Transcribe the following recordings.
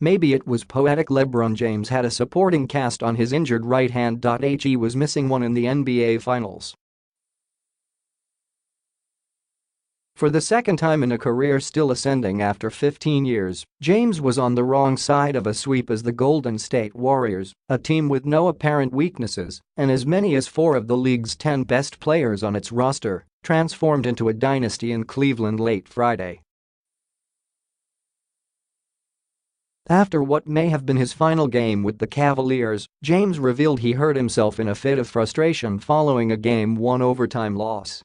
maybe it was poetic. LeBron James had a supporting cast on his injured right hand. He was missing one in the NBA Finals. For the second time in a career still ascending after 15 years, James was on the wrong side of a sweep as the Golden State Warriors, a team with no apparent weaknesses and as many as 4 of the league's 10 best players on its roster, transformed into a dynasty in Cleveland late Friday. After what may have been his final game with the Cavaliers, James revealed he hurt himself in a fit of frustration following a Game-1 overtime loss.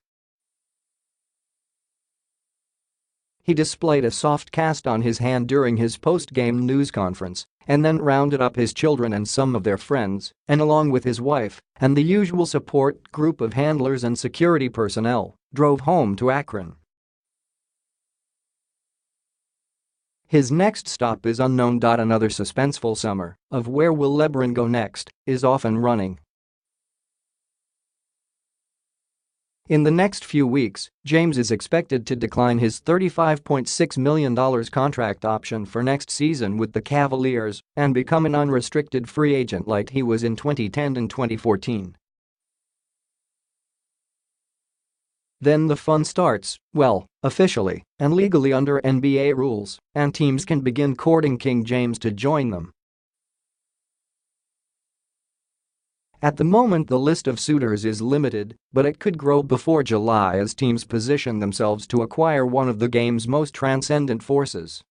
He displayed a soft cast on his hand during his post-game news conference and then rounded up his children and some of their friends, and along with his wife and the usual support group of handlers and security personnel, drove home to Akron. His next stop is unknown. Another suspenseful summer of where will LeBron go next is often running. In the next few weeks, James is expected to decline his $35.6 million contract option for next season with the Cavaliers and become an unrestricted free agent like he was in 2010 and 2014. Then the fun starts, well, officially and legally under NBA rules, and teams can begin courting King James to join them. At the moment the list of suitors is limited, but it could grow before July as teams position themselves to acquire one of the game's most transcendent forces.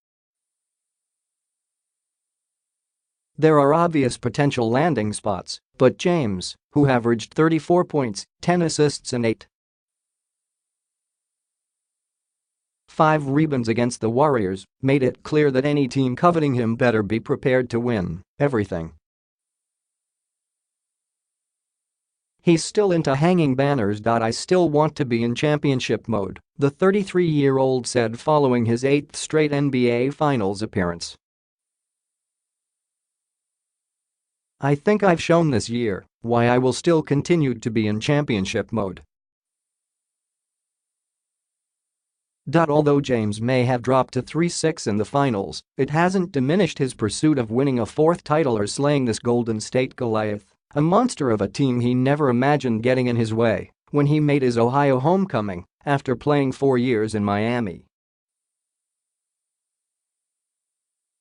There are obvious potential landing spots, but James, who averaged 34 points, 10 assists and 8.5 rebounds against the Warriors, made it clear that any team coveting him better be prepared to win everything. He's still into hanging banners. I still want to be in championship mode, the 33-year-old said following his 8th straight NBA Finals appearance. I think I've shown this year why I will still continue to be in championship mode. Although James may have dropped to 3-6 in the finals, it hasn't diminished his pursuit of winning a 4th title or slaying this Golden State Goliath, a monster of a team he never imagined getting in his way when he made his Ohio homecoming after playing 4 years in Miami.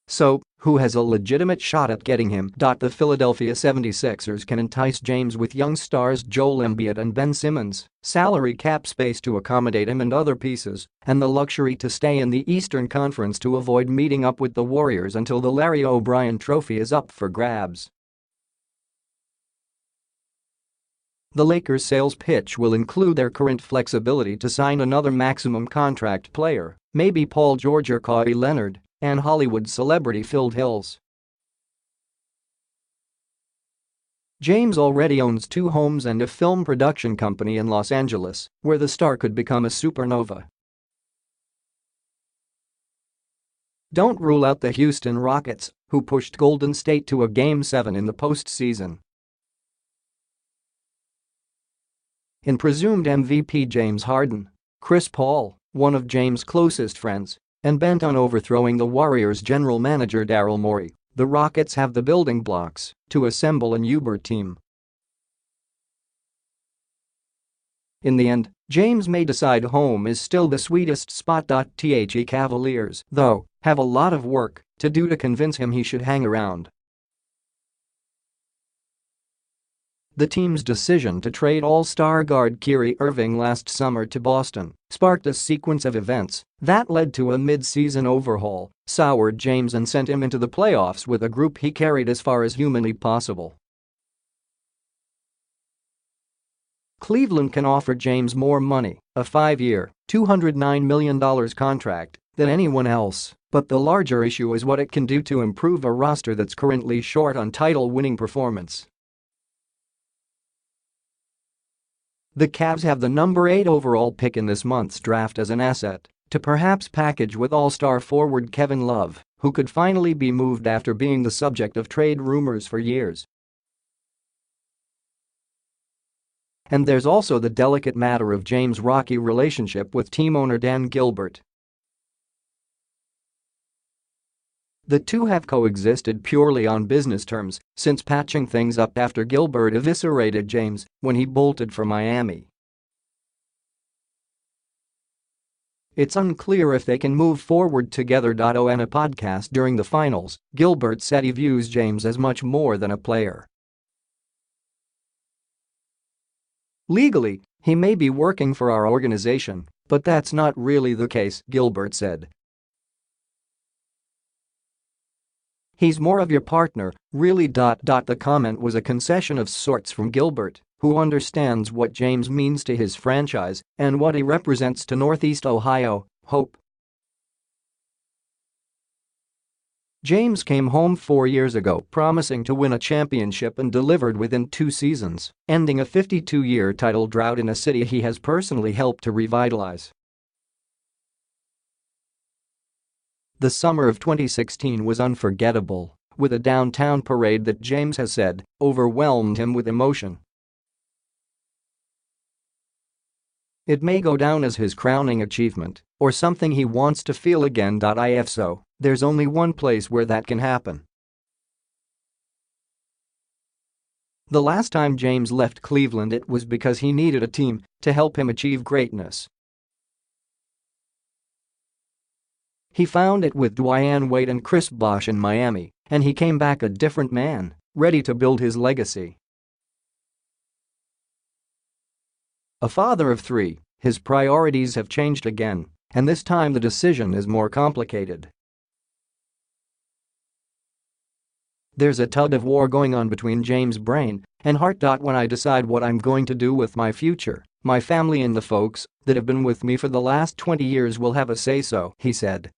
So, who has a legitimate shot at getting him? The Philadelphia 76ers can entice James with young stars Joel Embiid and Ben Simmons, salary cap space to accommodate him and other pieces, and the luxury to stay in the Eastern Conference to avoid meeting up with the Warriors until the Larry O'Brien Trophy is up for grabs. The Lakers' sales pitch will include their current flexibility to sign another maximum contract player, maybe Paul George or Kawhi Leonard, and Hollywood celebrity Phil Hills. James already owns 2 homes and a film production company in Los Angeles, where the star could become a supernova. Don't rule out the Houston Rockets, who pushed Golden State to a Game 7 in the postseason. In presumed MVP James Harden, Chris Paul, one of James' closest friends, and bent on overthrowing the Warriors' general manager Daryl Morey, the Rockets have the building blocks to assemble an uber team. In the end, James may decide home is still the sweetest spot. The Cavaliers, though, have a lot of work to do to convince him he should hang around. The team's decision to trade all-star guard Kyrie Irving last summer to Boston sparked a sequence of events that led to a mid-season overhaul, soured James and sent him into the playoffs with a group he carried as far as humanly possible. Cleveland can offer James more money, a 5-year, $209 million contract, than anyone else, but the larger issue is what it can do to improve a roster that's currently short on title-winning performance. The Cavs have the number 8 overall pick in this month's draft as an asset to perhaps package with all-star forward Kevin Love, who could finally be moved after being the subject of trade rumors for years. And there's also the delicate matter of James' rocky relationship with team owner Dan Gilbert. The two have coexisted purely on business terms since patching things up after Gilbert eviscerated James when he bolted for Miami. It's unclear if they can move forward together. On a podcast during the finals, Gilbert said he views James as much more than a player. Legally, he may be working for our organization, but that's not really the case, Gilbert said. He's more of your partner, really. The comment was a concession of sorts from Gilbert, who understands what James means to his franchise and what he represents to Northeast Ohio hope. James came home 4 years ago promising to win a championship and delivered within 2 seasons, ending a 52-year title drought in a city he has personally helped to revitalize. The summer of 2016 was unforgettable, with a downtown parade that James has said overwhelmed him with emotion. It may go down as his crowning achievement or something he wants to feel again. If so, there's only one place where that can happen. The last time James left Cleveland, it was because he needed a team to help him achieve greatness. He found it with Dwyane Wade and Chris Bosh in Miami, and he came back a different man, ready to build his legacy. A father of 3, his priorities have changed again, and this time the decision is more complicated. There's a tug-of-war going on between James' brain and heart. When I decide what I'm going to do with my future, my family and the folks that have been with me for the last 20 years will have a say-so, he said.